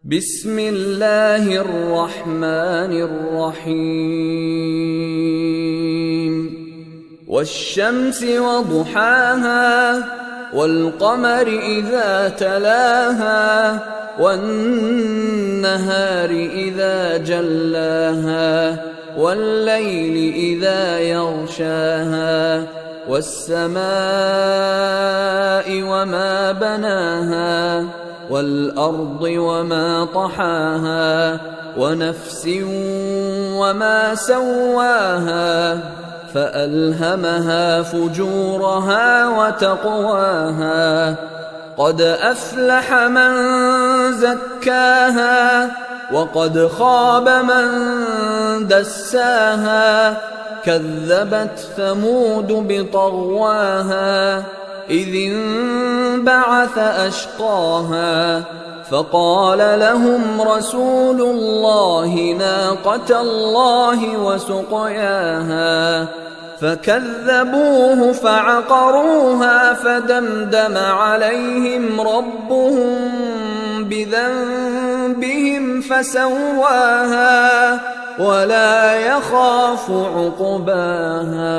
بسم الله الرحمن الرحيم والشمس وضحاها والقمر إذا تلاها والنهار إذا جلاها والليل إذا يغشاها والسماء وما بناها والأرض وما طحاها ونفس وما سواها فألهمها فجورها وتقواها قد أفلح من زكاها وقد خاب من دساها كذبت ثمود بطغواها إذ انبعث أشقاها فقال لهم رسول الله ناقة الله وسقياها فكذبوه فعقروها فدمدم عليهم ربهم بذنبهم فسواها ولا يخاف عقباها